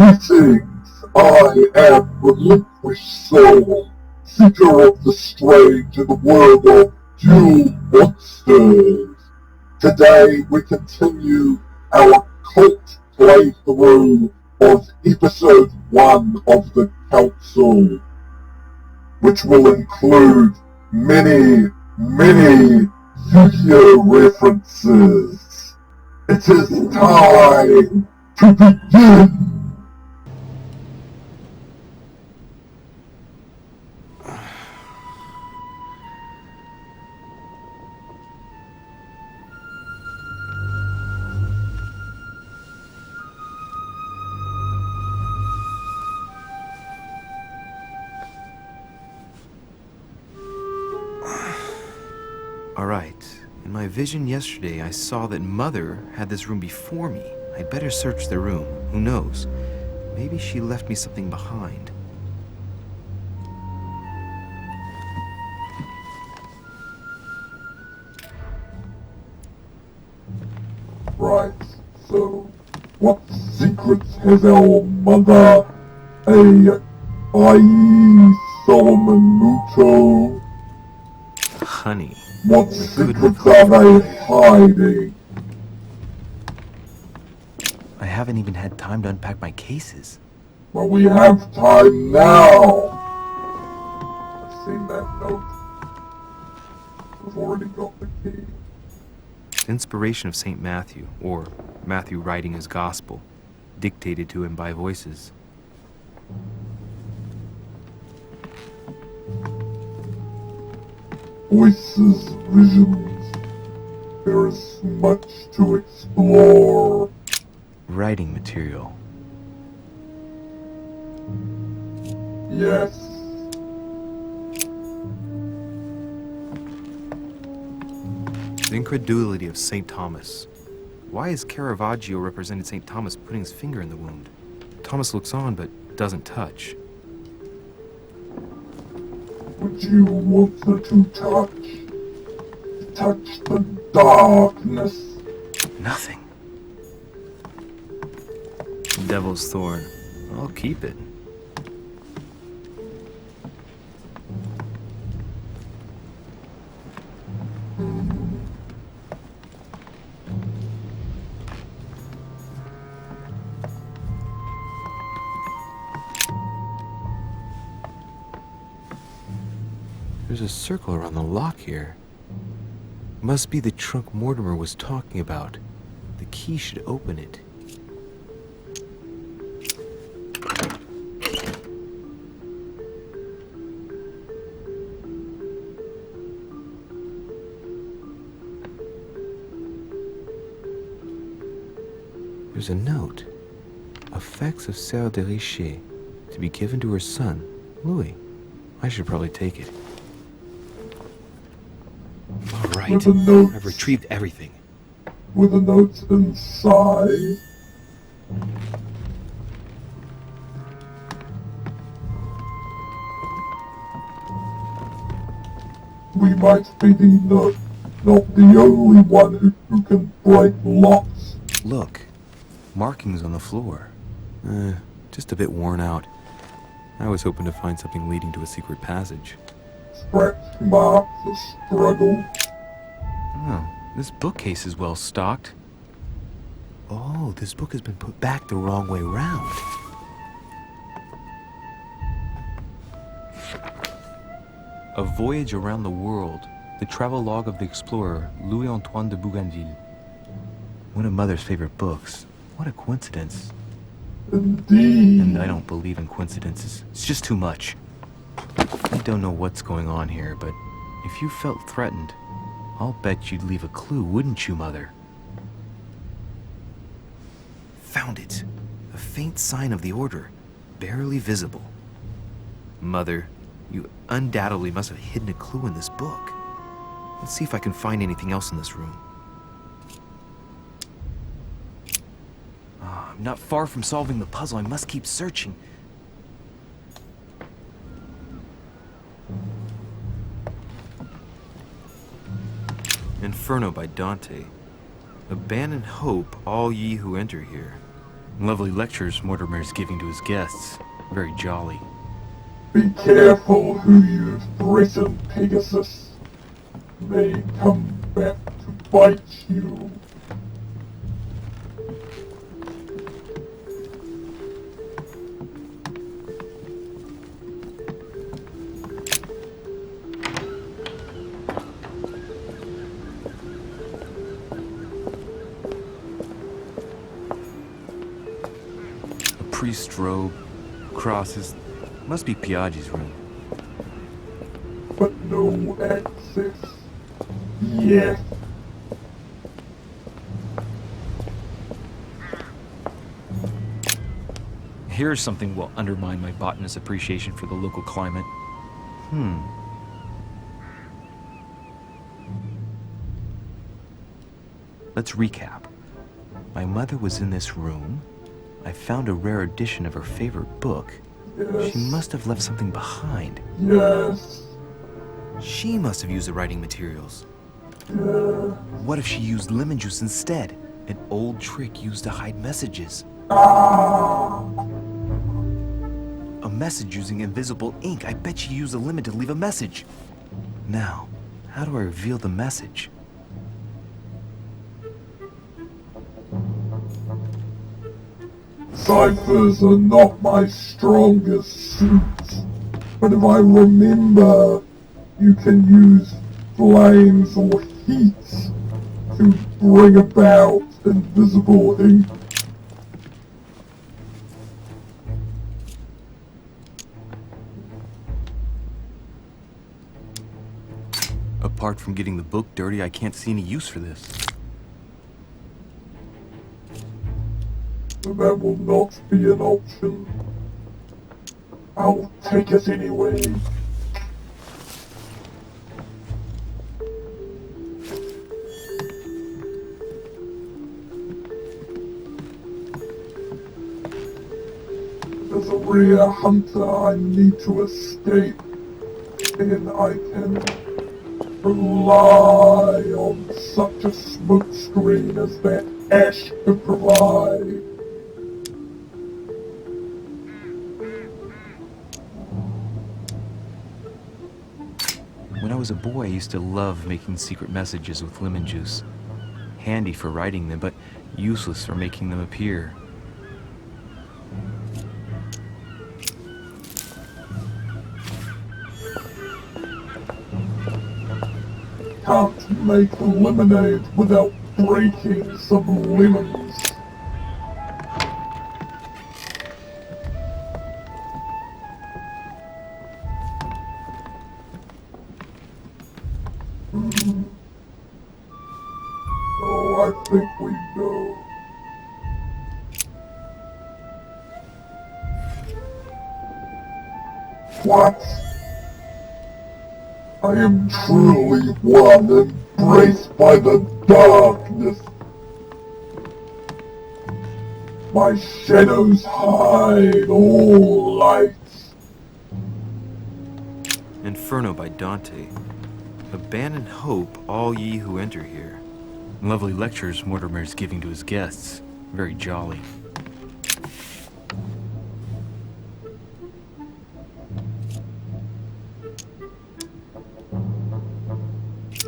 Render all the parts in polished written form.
Greetings! I am Relinquished Soul, seeker of the strange in the world of dual monsters. Today we continue our cult playthrough of episode 1 of the Council, which will include many Yu-Gi-Oh! References. It is time to begin! Alright, in my vision yesterday I saw that Mother had this room before me. I'd better search the room. Who knows? Maybe she left me something behind. Right, so what secrets has our mother, i.e. Solomon Muto? Honey. What secrets are they hiding? I haven't even had time to unpack my cases. Well, we have time now! I've seen that note. I've already got the key. Inspiration of St. Matthew, or Matthew writing his gospel, dictated to him by voices. Voices, visions. There is much to explore. Writing material. Yes. The incredulity of St. Thomas. Why is Caravaggio represented St. Thomas putting his finger in the wound? Thomas looks on but doesn't touch. Would you want her to touch? Touch the darkness? Nothing. Devil's Thorn. I'll keep it. There's a circle around the lock here. Must be the trunk Mortimer was talking about. The key should open it. There's a note. Effects of Sœur de Richer, to be given to her son, Louis. I should probably take it. All right, I've retrieved everything. Were the notes inside? We might be not the only one who can break locks. Look, markings on the floor. Just a bit worn out. I was hoping to find something leading to a secret passage. Scratch marks, a struggle. Oh, this bookcase is well stocked. Oh, this book has been put back the wrong way round. A Voyage Around the World. The travel log of the explorer, Louis-Antoine de Bougainville. One of Mother's favorite books. What a coincidence. Indeed. And I don't believe in coincidences. It's just too much. I don't know what's going on here, but if you felt threatened, I'll bet you'd leave a clue, wouldn't you, Mother? Found it. A faint sign of the order, barely visible. Mother, you undoubtedly must have hidden a clue in this book. Let's see if I can find anything else in this room. I'm not far from solving the puzzle. I must keep searching. Inferno by Dante. Abandon hope, all ye who enter here. Lovely lectures Mortimer's giving to his guests. Very jolly. Be careful who you threaten, Pegasus. May come back to bite you. Priest robe, crosses. Must be Piaggi's room. But no access yet. Here's something will undermine my botanist's appreciation for the local climate. Let's recap. My mother was in this room. I found a rare edition of her favorite book. Yes. She must have left something behind. Yes. She must have used the writing materials. Yeah. What if she used lemon juice instead? An old trick used to hide messages. Ah. A message using invisible ink. I bet she used a lemon to leave a message. Now, how do I reveal the message? Ciphers are not my strongest suit, but if I remember, you can use flames or heat to bring about invisible ink. Apart from getting the book dirty, I can't see any use for this. That will not be an option. I'll take it anyway. There's a Rarehunter I need to escape, and I can rely on such a smokescreen as that ash could provide. When I was a boy, I used to love making secret messages with lemon juice. Handy for writing them, but useless for making them appear. Can't make lemonade without breaking some lemons. Oh, I think we know. What? I am truly one embraced by the darkness. My shadows hide all lights. Inferno by Dante. Abandon hope, all ye who enter here. Lovely lectures Mortimer's giving to his guests. Very jolly.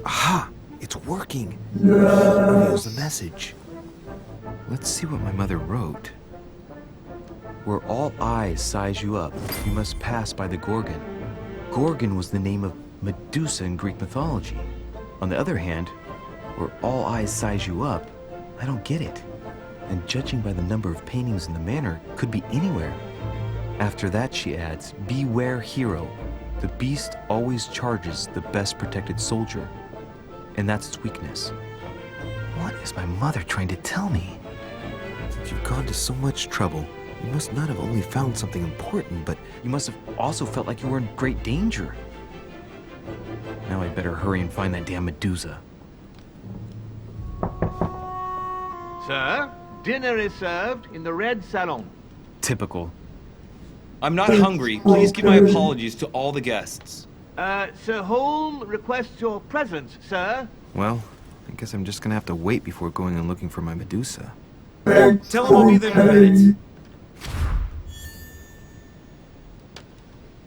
Aha! It's working! Reveals the message. Let's see what my mother wrote. Where all eyes size you up, you must pass by the Gorgon. Gorgon was the name of Medusa in Greek mythology. On the other hand, where all eyes size you up, I don't get it. And judging by the number of paintings in the manor, could be anywhere. After that, she adds, beware hero. The beast always charges the best protected soldier. And that's its weakness. What is my mother trying to tell me? If you've gone to so much trouble, you must not have only found something important, but you must have also felt like you were in great danger. Now I better hurry and find that damn Medusa. Sir, dinner is served in the red salon. Typical. I'm not hungry. Please give my apologies to all the guests. Sir Holm requests your presence, sir. Well, I guess I'm just gonna have to wait before going and looking for my Medusa. Thanks, Tell him I'll be there in a Croquet. minute.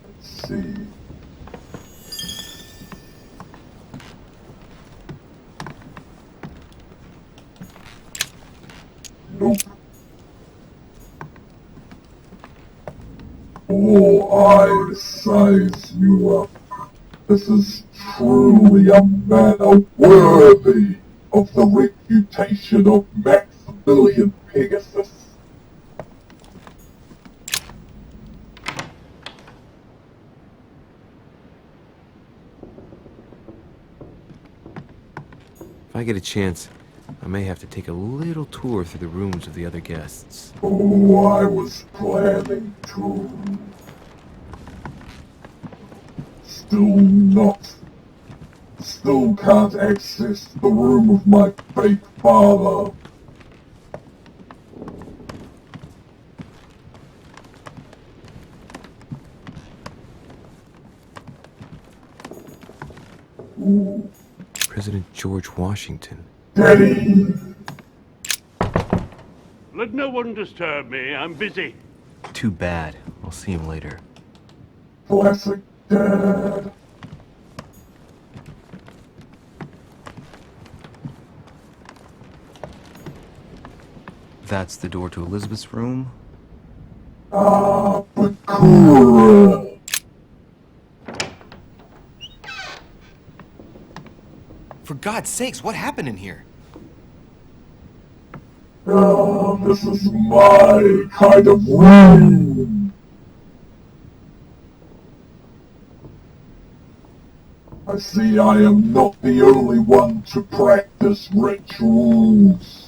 Let's see. Nope. All eyes size you up. This is truly a manner worthy of the reputation of Maximilian Pegasus. If I get a chance, I may have to take a little tour through the rooms of the other guests. Oh, I was planning to. Still can't access the room of my fake father. Ooh, President George Washington. Daddy! Let no one disturb me. I'm busy. Too bad. I'll see him later. Classic Dad. That's the door to Elizabeth's room. Ah, but cool. For God's sakes, what happened in here? Ah, this is my kind of room. I see I am not the only one to practice rituals.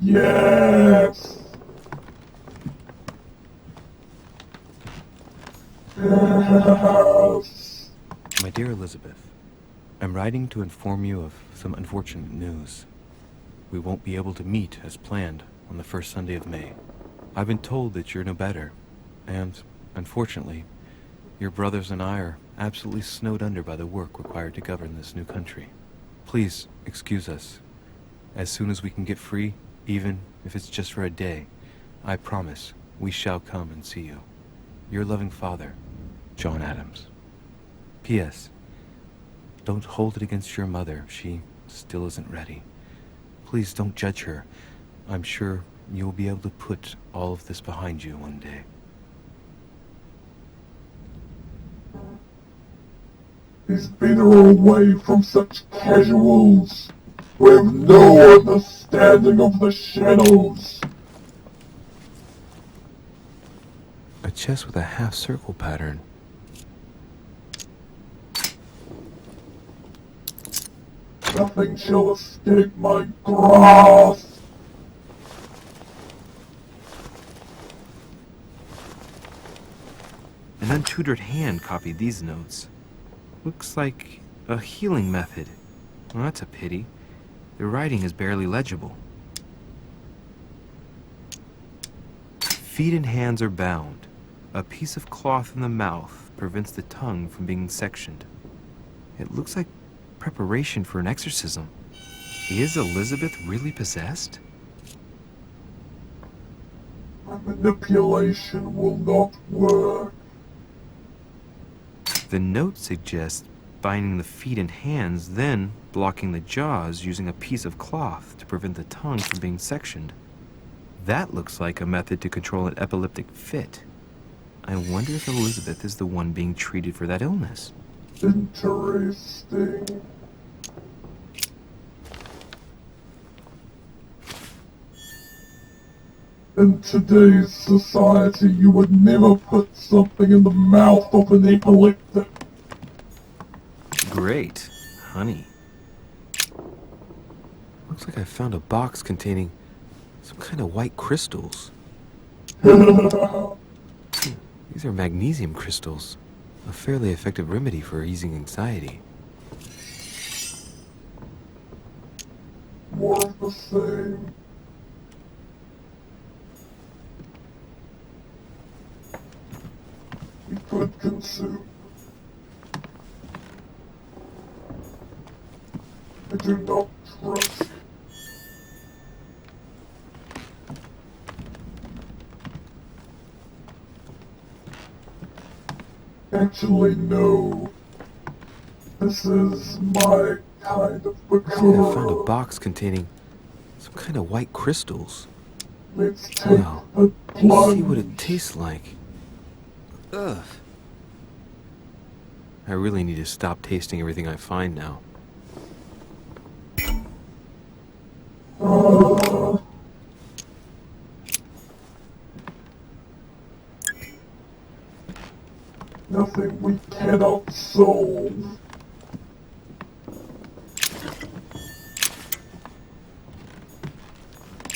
Yes. Yes. My dear Elizabeth, I'm writing to inform you of some unfortunate news. We won't be able to meet as planned on the first Sunday of May. I've been told that you're no better, and, unfortunately, your brothers and I are absolutely snowed under by the work required to govern this new country. Please excuse us. As soon as we can get free, even if it's just for a day, I promise we shall come and see you. Your loving father, John Adams. P.S. Don't hold it against your mother. She still isn't ready. Please don't judge her. I'm sure you'll be able to put all of this behind you one day. He's better away from such casuals who have no understanding of the shadows. A chest with a half-circle pattern. Nothing shall escape my grasp. An untutored hand copied these notes. Looks like a healing method. Well, that's a pity. The writing is barely legible. Feet and hands are bound. A piece of cloth in the mouth prevents the tongue from being sectioned. It looks like preparation for an exorcism. Is Elizabeth really possessed? My manipulation will not work. The note suggests binding the feet and hands, then blocking the jaws using a piece of cloth to prevent the tongue from being sectioned. That looks like a method to control an epileptic fit. I wonder if Elizabeth is the one being treated for that illness. Interesting. In today's society, you would never put something in the mouth of an epileptic. Great. Honey. Looks like I found a box containing some kind of white crystals. These are magnesium crystals. A fairly effective remedy for easing anxiety. More of the same. We could consume. I do not trust. Actually, no. This is my kind of I found a liqueur. box containing some kind of white crystals. Let's take Wow. the plunge. See what it tastes like. Ugh. I really need to stop tasting everything I find now. Nothing we cannot solve.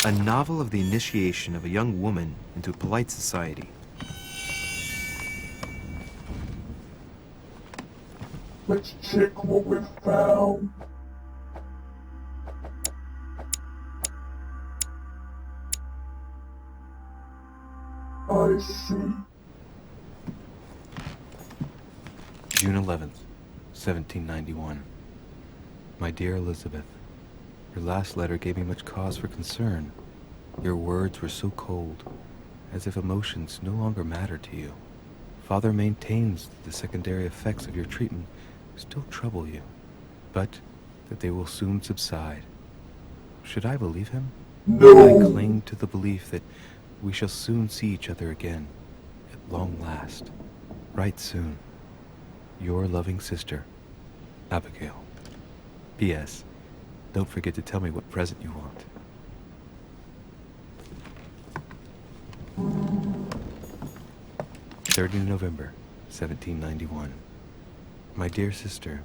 A novel of the initiation of a young woman into polite society. Let's check what we've found. I see. June 11th, 1791. My dear Elizabeth, your last letter gave me much cause for concern. Your words were so cold, as if emotions no longer matter to you. Father maintains that the secondary effects of your treatment still trouble you, but that they will soon subside. Should I believe him? No! I cling to the belief that we shall soon see each other again, at long last, right soon. Your loving sister, Abigail. P.S. Don't forget to tell me what present you want. November 1791. My dear sister,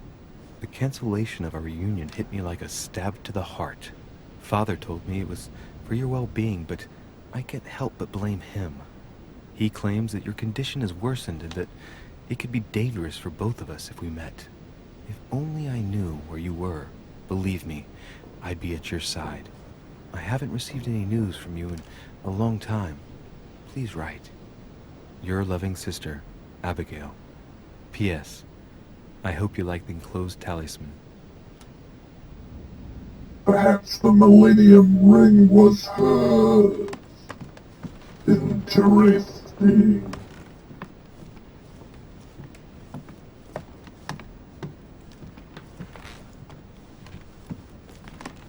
the cancellation of our reunion hit me like a stab to the heart. Father told me it was for your well-being, but I can't help but blame him. He claims that your condition has worsened and that it could be dangerous for both of us if we met. If only I knew where you were, believe me, I'd be at your side. I haven't received any news from you in a long time. Please write. Your loving sister, Abigail. P.S. I hope you like the enclosed talisman. Perhaps the Millennium Ring was hers. Interesting.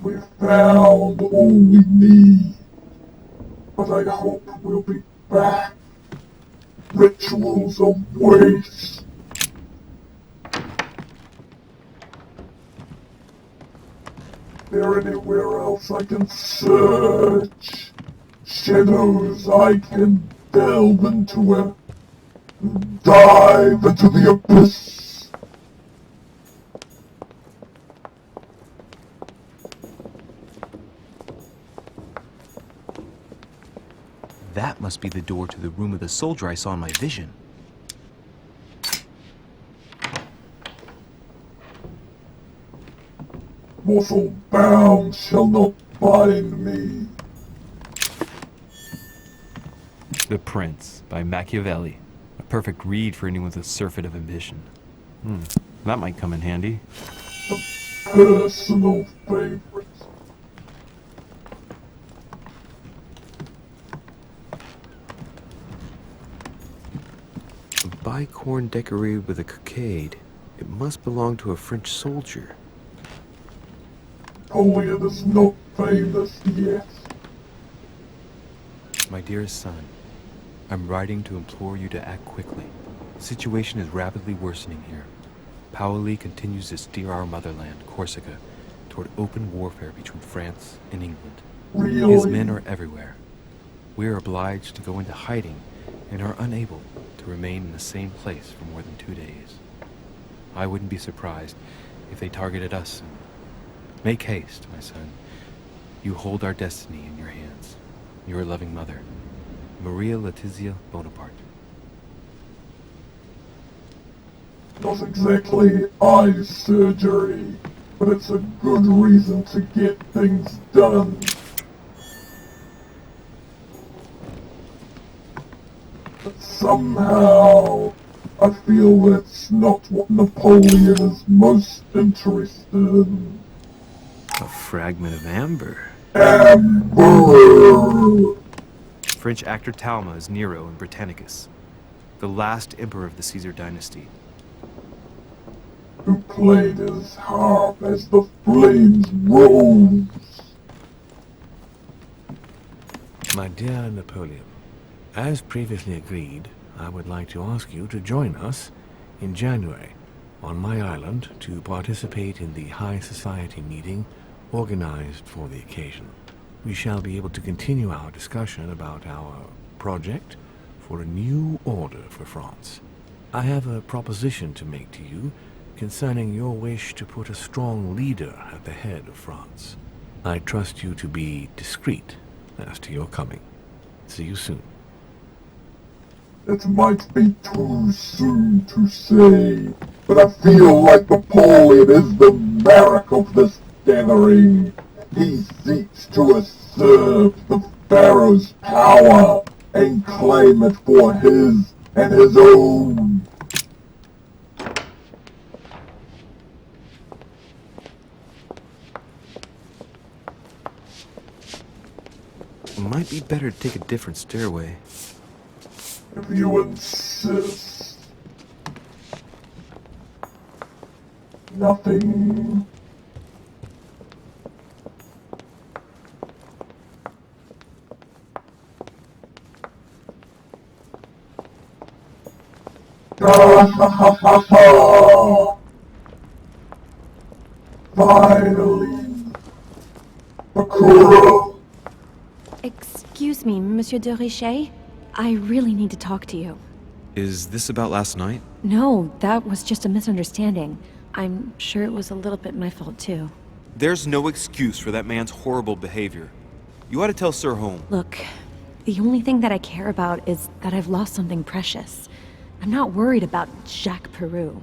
We found all we need, but I hope we'll be back. Rituals of waste. There anywhere else I can search? Shadows I can delve into and dive into the abyss. That must be the door to the room of the soldier I saw in my vision. Mortal bound shall not bind me. The Prince by Machiavelli. A perfect read for anyone with a surfeit of ambition. That might come in handy. Personal favorite. A bicorn decorated with a cockade. It must belong to a French soldier. Napoleon is not famous yet. My dearest son, I'm writing to implore you to act quickly. The situation is rapidly worsening here. Paoli continues to steer our motherland, Corsica, toward open warfare between France and England. Really? His men are everywhere. We are obliged to go into hiding and are unable to remain in the same place for more than 2 days. I wouldn't be surprised if they targeted us. Make haste, my son. You hold our destiny in your hands. Your loving mother, Maria Letizia Bonaparte. Not exactly eye surgery, but it's a good reason to get things done. But somehow, I feel that's not what Napoleon is most interested in. A fragment of amber. Amber! French actor Talma is Nero in Britannicus. the last emperor of the Caesar dynasty. Who played his harp as the flames rose. My dear Napoleon, as previously agreed, I would like to ask you to join us in January on my island to participate in the High Society meeting organized for the occasion. We shall be able to continue our discussion about our project for a new order for France. I have a proposition to make to you concerning your wish to put a strong leader at the head of France. I trust you to be discreet as to your coming. See you soon. It might be too soon to say, but I feel like Napoleon is the mark of this gathering. He seeks to usurp the Pharaoh's power and claim it for his and his own. It might be better to take a different stairway. If you insist. Nothing. Finally. Bakura. Excuse me, Monsieur de Richet? I really need to talk to you. Is this about last night? No, that was just a misunderstanding. I'm sure it was a little bit my fault, too. There's no excuse for that man's horrible behavior. You ought to tell Sir Home. Look, the only thing that I care about is that I've lost something precious. I'm not worried about Jacques Peru.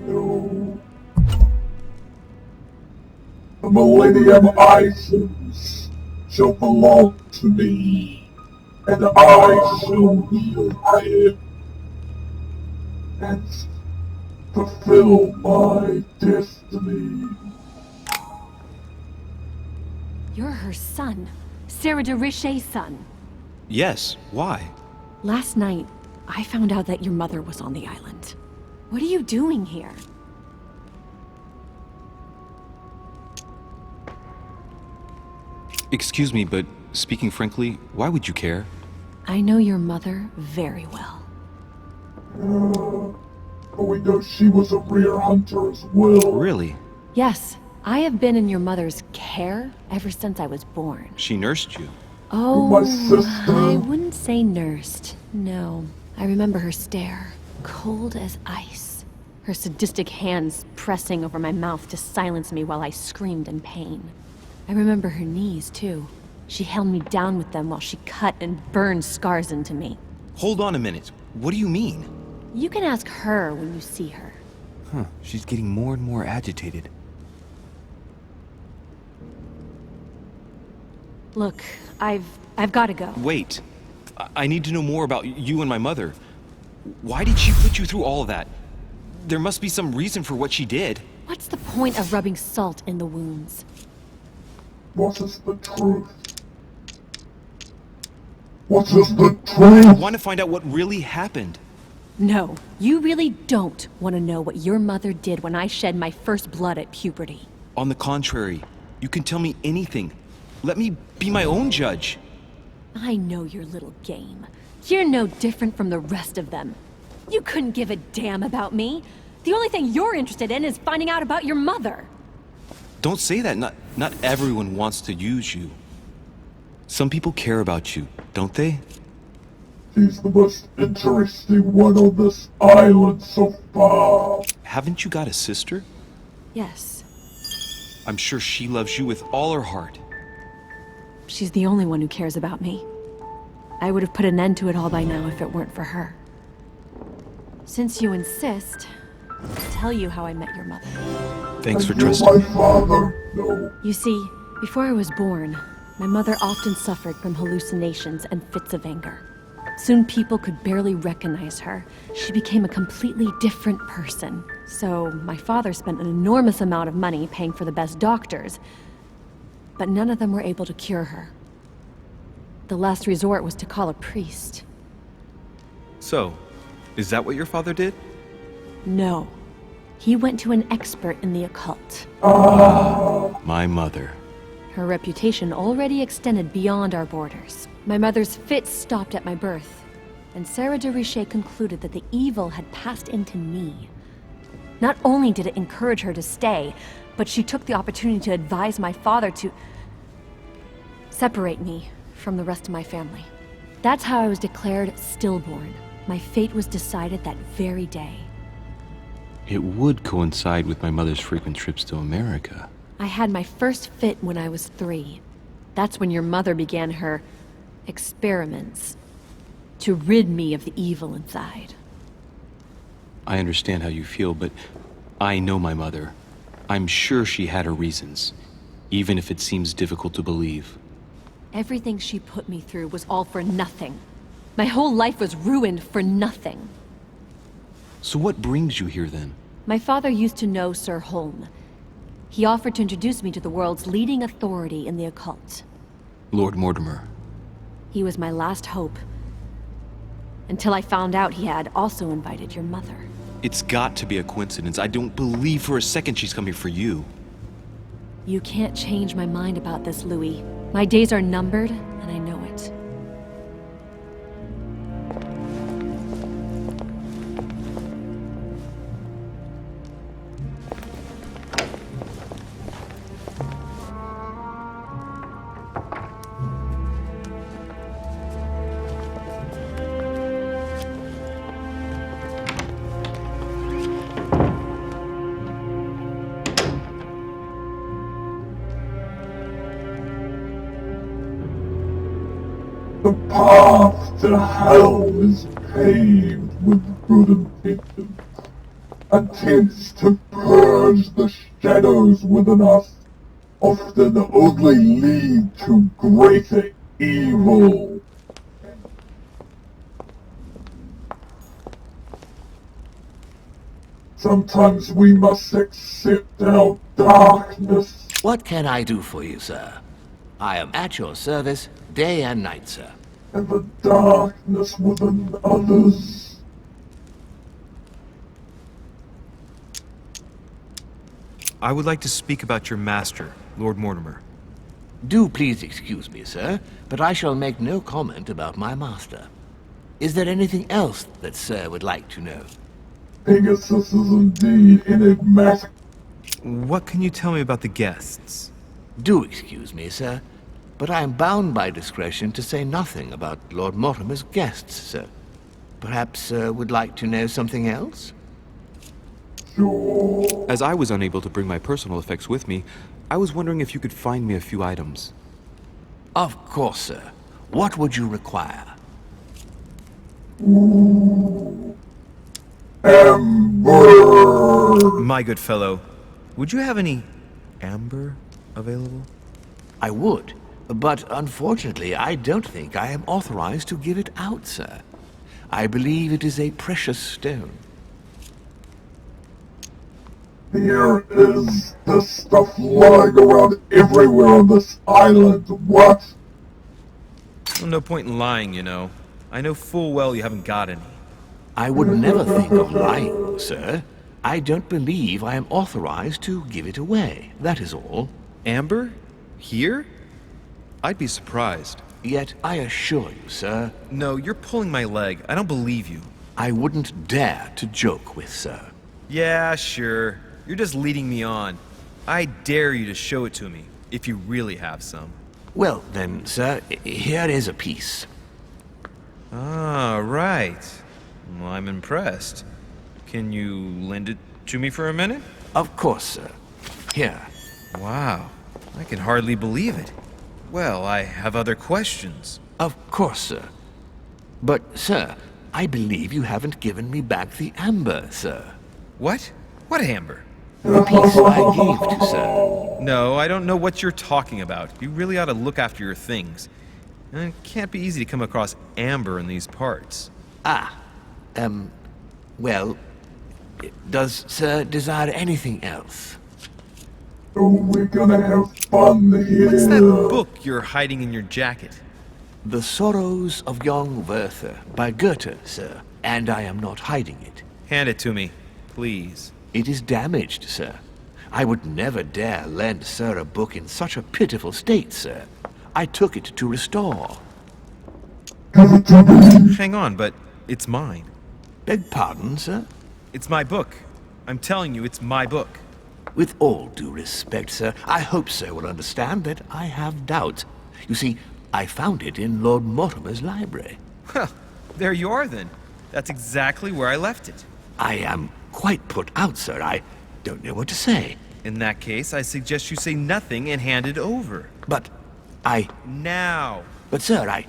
No. The Millennium Isons shall belong to me, and I shall wield him and fulfill my destiny. You're her son. Sarah de Richet's son. Yes, why? Last night, I found out that your mother was on the island. What are you doing here? Excuse me, but speaking frankly, why would you care? I know your mother very well. But we know she was a Rarehunter as well. Really? Yes, I have been in your mother's care ever since I was born. She nursed you. Oh, my sister. I wouldn't say nursed. No, I remember her stare, cold as ice. Her sadistic hands pressing over my mouth to silence me while I screamed in pain. I remember her knees, too. She held me down with them while she cut and burned scars into me. Hold on a minute. What do you mean? You can ask her when you see her. Huh, she's getting more and more agitated. Look, I've got to go. Wait. I need to know more about you and my mother. Why did she put you through all of that? There must be some reason for what she did. What's the point of rubbing salt in the wounds? What is the truth? What is the I truth? want to find out what really happened. No, you really don't want to know what your mother did when I shed my first blood at puberty. On the contrary, you can tell me anything. Let me be my own judge. I know your little game. You're no different from the rest of them. You couldn't give a damn about me. The only thing you're interested in is finding out about your mother. Don't say that. Not everyone wants to use you. Some people care about you, don't they? She's the most interesting one on this island so far. Haven't you got a sister? Yes, I'm sure she loves you with all her heart. she's the only one who cares about me. I would have put an end to it all by now if it weren't for her. Since you insist, I'll tell you how I met your mother. Thanks for And you're trusting. my father. No. You see, before I was born, my mother often suffered from hallucinations and fits of anger. Soon people could barely recognize her. She became a completely different person. So my father spent an enormous amount of money paying for the best doctors, but none of them were able to cure her. The last resort was to call a priest. So, is that what your father did? No. He went to an expert in the occult. My mother. Her reputation already extended beyond our borders. My mother's fits stopped at my birth, and Sarah de Richet concluded that the evil had passed into me. Not only did it encourage her to stay, but she took the opportunity to advise my father to separate me from the rest of my family. That's how I was declared stillborn. My fate was decided that very day. It would coincide with my mother's frequent trips to America. I had my first fit when I was 3. That's when your mother began her experiments to rid me of the evil inside. I understand how you feel, but I know my mother. I'm sure she had her reasons, even if it seems difficult to believe. Everything she put me through was all for nothing. My whole life was ruined for nothing. So what brings you here then? My father used to know Sir Holm. He offered to introduce me to the world's leading authority in the occult. Lord Mortimer. He was my last hope. Until I found out he had also invited your mother. It's got to be a coincidence. I don't believe for a second she's coming for you. You can't change my mind about this, Louis. My days are numbered, and I know it. The path to hell is paved with good intentions. Attempts to purge the shadows within us often only lead to greater evil. Sometimes we must accept our darkness. What can I do for you, sir? I am at your service, day and night, sir. And the darkness within others. I would like to speak about your master, Lord Mortimer. Do please excuse me, sir, but I shall make no comment about my master. Is there anything else that sir would like to know? Pegasus is indeed enigmatic. What can you tell me about the guests? Do excuse me, sir, but I am bound by discretion to say nothing about Lord Mortimer's guests, sir. Perhaps sir would like to know something else? Sure. As I was unable to bring my personal effects with me, I was wondering if you could find me a few items. Of course, sir. What would you require? Amber! My good fellow, would you have any amber available? I would, but unfortunately I don't think I am authorized to give it out, sir. I believe it is a precious stone. Here is this stuff lying around everywhere on this island. What? Well, no point in lying, you know. I know full well you haven't got any. I would never think of lying, sir. I don't believe I am authorized to give it away, that is all. Amber? Here? I'd be surprised. Yet I assure you, sir, No, you're pulling my leg. I don't believe you. I wouldn't dare to joke with sir. Yeah, sure. You're just leading me on. I dare you to show it to me, if you really have some. Well then, sir, here is a piece. Ah, right. Well, I'm impressed. Can you lend it to me for a minute? Of course, sir. Here. Wow, I can hardly believe it. Well, I have other questions. Of course, sir. But, sir, I believe you haven't given me back the amber, sir. What? What amber? The piece I gave to sir. No, I don't know what you're talking about. You really ought to look after your things. It can't be easy to come across amber in these parts. Well, does sir desire anything else? Oh, we're gonna have fun here. What's that book you're hiding in your jacket? The Sorrows of Young Werther by Goethe, sir, and I am not hiding it. Hand it to me, please. It is damaged, sir. I would never dare lend sir a book in such a pitiful state, sir. I took it to restore. Hang on, but it's mine. Beg pardon, sir? It's my book. I'm telling you, it's my book. With all due respect, sir, I hope sir will understand that I have doubts. You see, I found it in Lord Mortimer's library. Huh, there you are then. That's exactly where I left it. I am quite put out, sir. I don't know what to say. In that case, I suggest you say nothing and hand it over. But Now! But sir,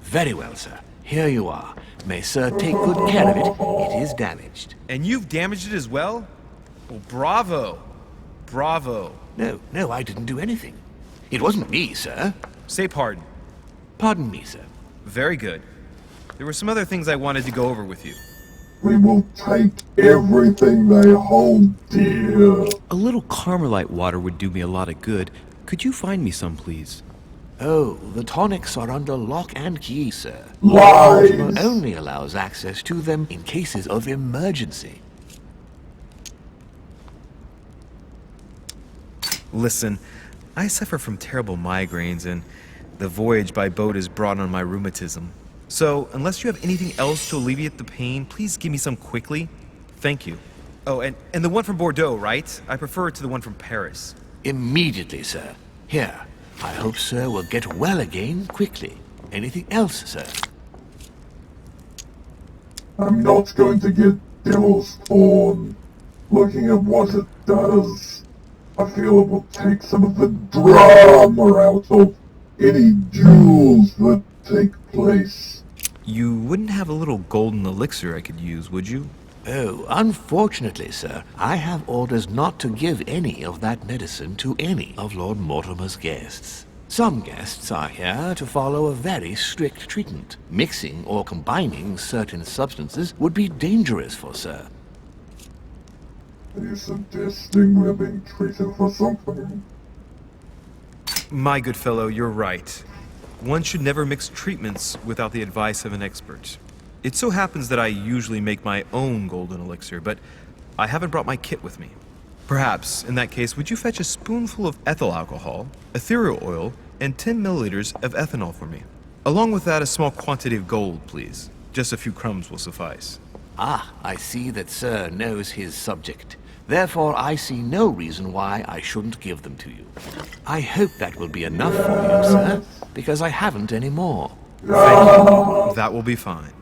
Very well, sir. Here you are. May sir take good care of it. It is damaged. And you've damaged it as well? Well, bravo. Bravo. No, I didn't do anything. It wasn't me, sir. Say pardon. Pardon me, sir. Very good. There were some other things I wanted to go over with you. We will take everything they hold dear. A little Carmelite water would do me a lot of good. Could you find me some, please? Oh, the tonics are under lock and key, sir. Lies! Mortimer only allows access to them in cases of emergency. Listen, I suffer from terrible migraines, and the voyage by boat has brought on my rheumatism. So, unless you have anything else to alleviate the pain, please give me some quickly. Thank you. Oh, and the one from Bordeaux, right? I prefer it to the one from Paris. Immediately, sir. Here. I hope sir will get well again quickly. Anything else, sir? I'm not going to get Devil's Thorn. Looking at what it does, I feel it will take some of the drama out of any duels that take place. You wouldn't have a little golden elixir I could use, would you? Oh, unfortunately, sir, I have orders not to give any of that medicine to any of Lord Mortimer's guests. Some guests are here to follow a very strict treatment. Mixing or combining certain substances would be dangerous for sir. Are you suggesting we're being treated for something? My good fellow, you're right. One should never mix treatments without the advice of an expert. It so happens that I usually make my own golden elixir, but I haven't brought my kit with me. Perhaps, in that case, would you fetch a spoonful of ethyl alcohol, ethereal oil, and 10 milliliters of ethanol for me? Along with that, a small quantity of gold, please. Just a few crumbs will suffice. Ah, I see that sir knows his subject. Therefore, I see no reason why I shouldn't give them to you. I hope that will be enough for you, sir, because I haven't any more. Thank you. That will be fine.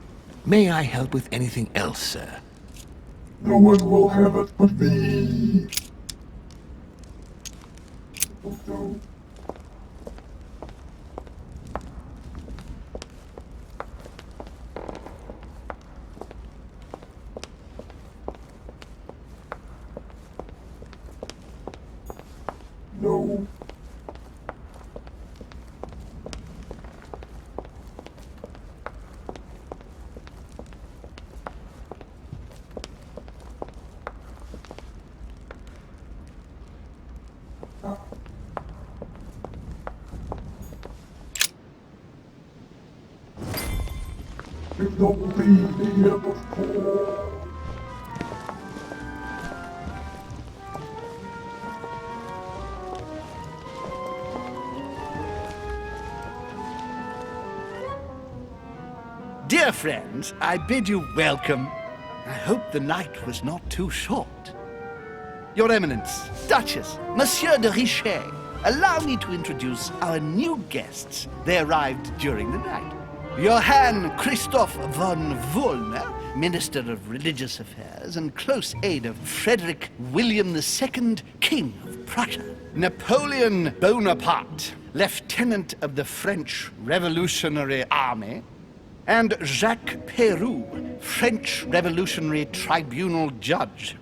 May I help with anything else, sir? No one will have it but me. Oh, no. No. You've not been here before. Dear friends, I bid you welcome. I hope the night was not too short. Your Eminence, Duchess, Monsieur de Richet, allow me to introduce our new guests. They arrived during the night. Johann Christoph von Wollner, Minister of Religious Affairs and close aide of Frederick William II, King of Prussia. Napoleon Bonaparte, Lieutenant of the French Revolutionary Army. And Jacques Peroux, French Revolutionary Tribunal Judge.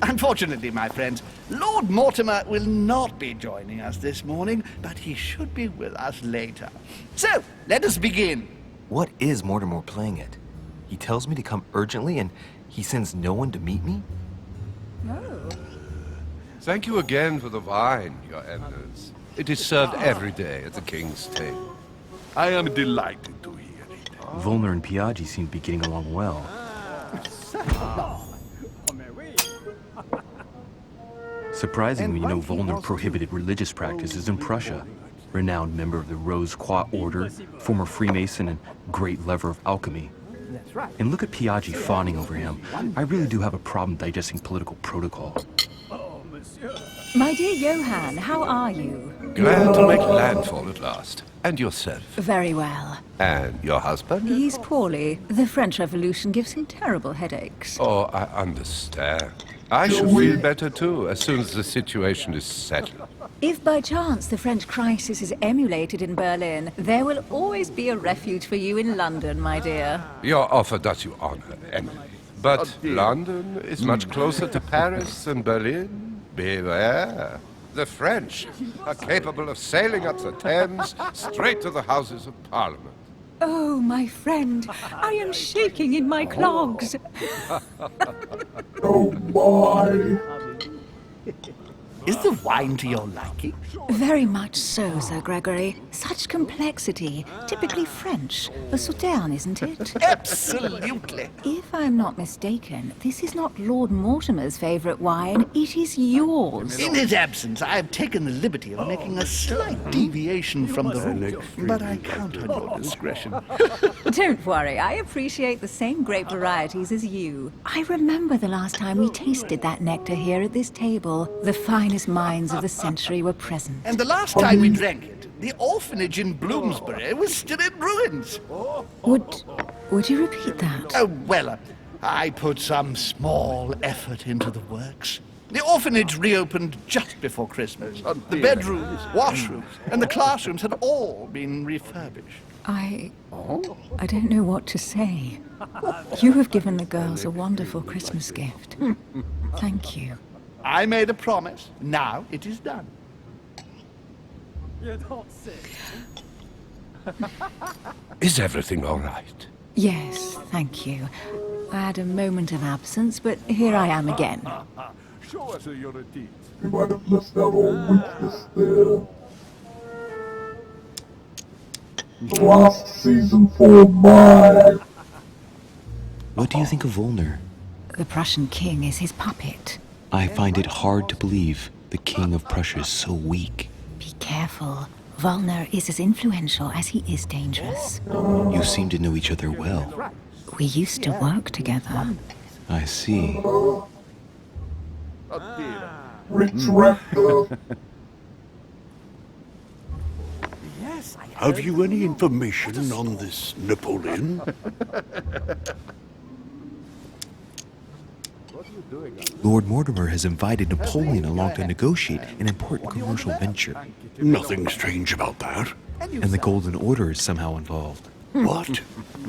Unfortunately, my friends, Lord Mortimer will not be joining us this morning, but he should be with us later. So, let us begin. What is Mortimer playing at? He tells me to come urgently, and he sends no one to meet me? Thank you again for the wine, Your Eminence. It is served every day at the King's table. I am delighted to hear it. Volner and Piaggi seem to be getting along well. Surprising when you know Volner prohibited religious practices in Prussia. Renowned member of the Rose Croix Order, former Freemason, and great lover of alchemy. And look at Piaggi fawning over him. I really do have a problem digesting political protocol. My dear Johann, how are you? Glad to make landfall at last. And yourself? Very well. And your husband? He's poorly. The French Revolution gives him terrible headaches. Oh, I understand. I should feel better too, as soon as the situation is settled. If by chance the French crisis is emulated in Berlin, there will always be a refuge for you in London, my dear. Your offer does you honor, Emily. But London is much closer to Paris than Berlin. Beware. The French are capable of sailing up the Thames straight to the Houses of Parliament. Oh, my friend, I am shaking in my clogs. Oh my! Is the wine to your liking? Very much so, Sir Gregory. Such complexity. Typically French. A Sauterne, isn't it? Absolutely. If I'm not mistaken, this is not Lord Mortimer's favourite wine. It is yours. In his absence, I have taken the liberty of making a slight deviation from the rule, but I count on your discretion. Don't worry, I appreciate the same grape varieties as you. I remember the last time we tasted that nectar here at this table. The finest minds of the century were present. And the last time we drank it, the orphanage in Bloomsbury was still in ruins. Would you repeat that? Oh, well, I put some small effort into the works. The orphanage reopened just before Christmas. The bedrooms, washrooms, and the classrooms had all been refurbished. I don't know what to say. You have given the girls a wonderful Christmas gift. Thank you. I made a promise. Now it is done. Is everything all right? Yes, thank you. I had a moment of absence, but here I am again. Show us your teeth. We might have missed out on weakness there. The last season for my... What do you think of Volner? The Prussian king is his puppet. I find it hard to believe the king of Prussia is so weak. Be careful. Volner is as influential as he is dangerous. You seem to know each other well. We used to work together. I see. Rich Raptor. Have you any information on this Napoleon? Lord Mortimer has invited Napoleon along to negotiate an important commercial venture. Nothing strange about that. And the Golden Order is somehow involved. What?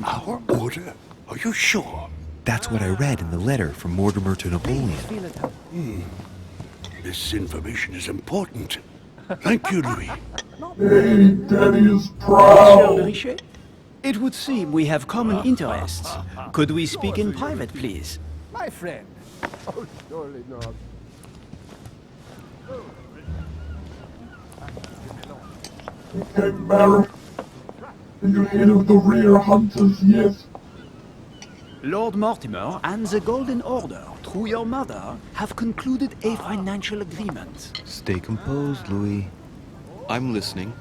Our order? Are you sure? That's what I read in the letter from Mortimer to Napoleon. This information is important. Thank you, Louis. Hey, Daddy is proud. Monsieur de Richet? It would seem we have common interests. Could we speak in private, please? My friend. Oh, surely not. Okay, Baron. Are you head of the Rarehunters yet? Lord Mortimer and the Golden Order, through your mother, have concluded a financial agreement. Stay composed, Louis. I'm listening.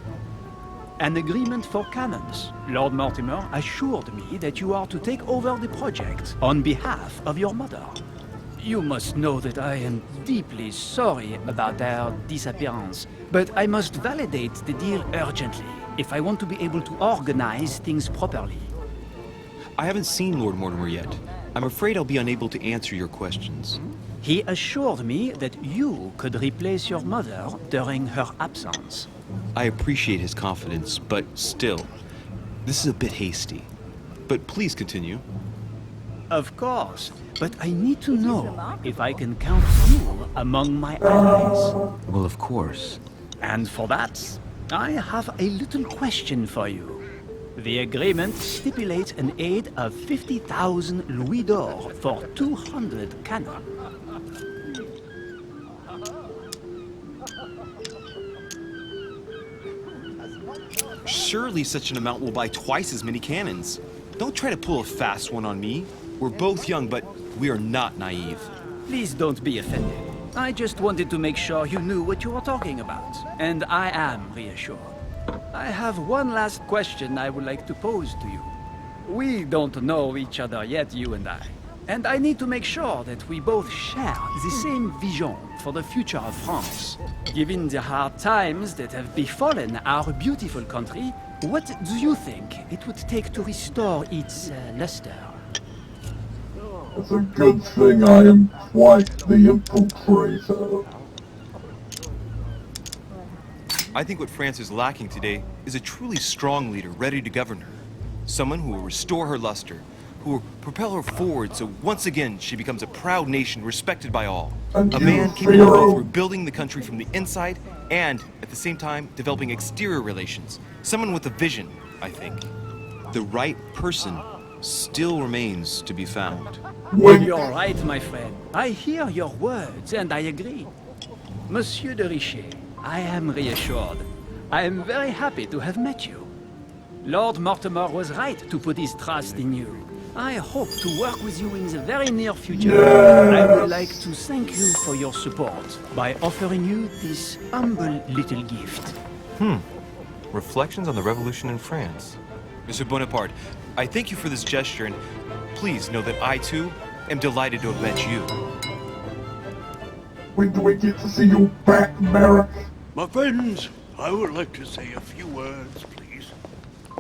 An agreement for cannons. Lord Mortimer assured me that you are to take over the project on behalf of your mother. You must know that I am deeply sorry about their disappearance, but I must validate the deal urgently if I want to be able to organize things properly. I haven't seen Lord Mortimer yet. I'm afraid I'll be unable to answer your questions. He assured me that you could replace your mother during her absence. I appreciate his confidence, but still, this is a bit hasty. But please continue. Of course, but I need to know if I can count you among my allies. Well, of course. And for that, I have a little question for you. The agreement stipulates an aid of 50,000 louis d'or for 200 cannon. Surely such an amount will buy twice as many cannons. Don't try to pull a fast one on me. We're both young, but we are not naive. Please don't be offended. I just wanted to make sure you knew what you were talking about, and I am reassured. I have one last question I would like to pose to you. We don't know each other yet, you and I need to make sure that we both share the same vision for the future of France. Given the hard times that have befallen our beautiful country, what do you think it would take to restore its luster? It's a good thing I am quite the infiltrator. I think what France is lacking today is a truly strong leader ready to govern her. Someone who will restore her luster, who will propel her forward so once again she becomes a proud nation respected by all. A man capable of rebuilding the country from the inside and, at the same time, developing exterior relations. Someone with a vision, I think. The right person still remains to be found. You're right, my friend. I hear your words, and I agree. Monsieur de Richet, I am reassured. I am very happy to have met you. Lord Mortimer was right to put his trust in you. I hope to work with you in the very near future. Yes. I would like to thank you for your support by offering you this humble little gift. Reflections on the Revolution in France. Mr. Bonaparte, I thank you for this gesture, and please know that I, too, am delighted to have met you. When do we get to see you back, Merrick? My friends, I would like to say a few words, please.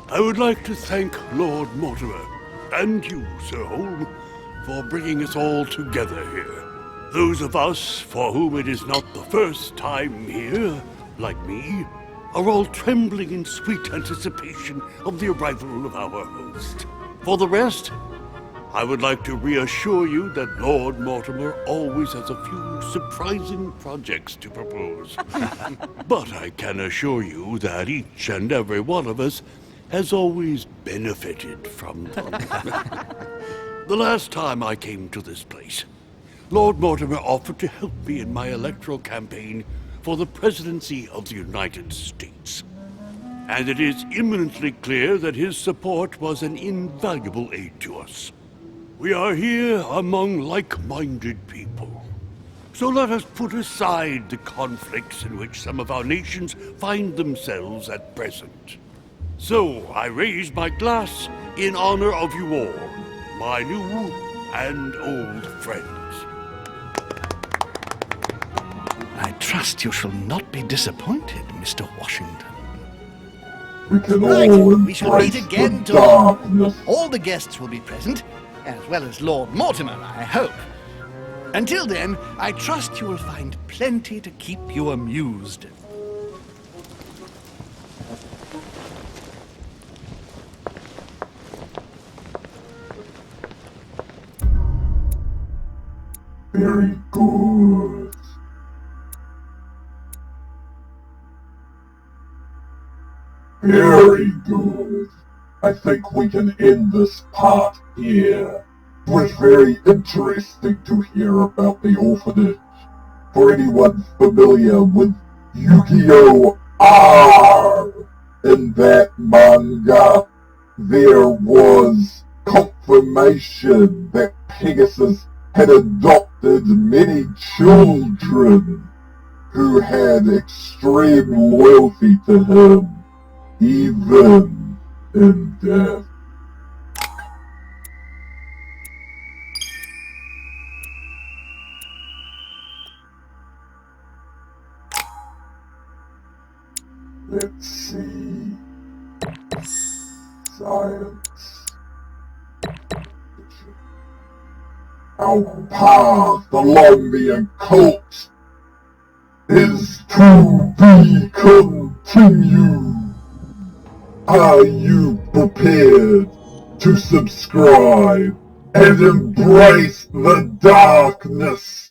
I would like to thank Lord Mortimer, and you, Sir Holm, for bringing us all together here. Those of us for whom it is not the first time here, like me, are all trembling in sweet anticipation of the arrival of our host. For the rest, I would like to reassure you that Lord Mortimer always has a few surprising projects to propose. But I can assure you that each and every one of us has always benefited from them. The last time I came to this place, Lord Mortimer offered to help me in my electoral campaign for the presidency of the United States. And it is imminently clear that his support was an invaluable aid to us. We are here among like-minded people. So let us put aside the conflicts in which some of our nations find themselves at present. So I raise my glass in honor of you all, my new and old friends. I trust you shall not be disappointed, Mr. Washington. We can Right, all we shall meet embrace again the darkness. All the guests will be present, as well as Lord Mortimer, I hope. Until then, I trust you will find plenty to keep you amused. Very good. Very good. I think we can end this part here. It was very interesting to hear about the orphanage. For anyone familiar with Yu-Gi-Oh! R, in that manga, there was confirmation that Pegasus had adopted many children who had extreme loyalty to him, even in death. Let's see. Science. Our path along the occult is to be continued. Are you prepared to subscribe and embrace the darkness?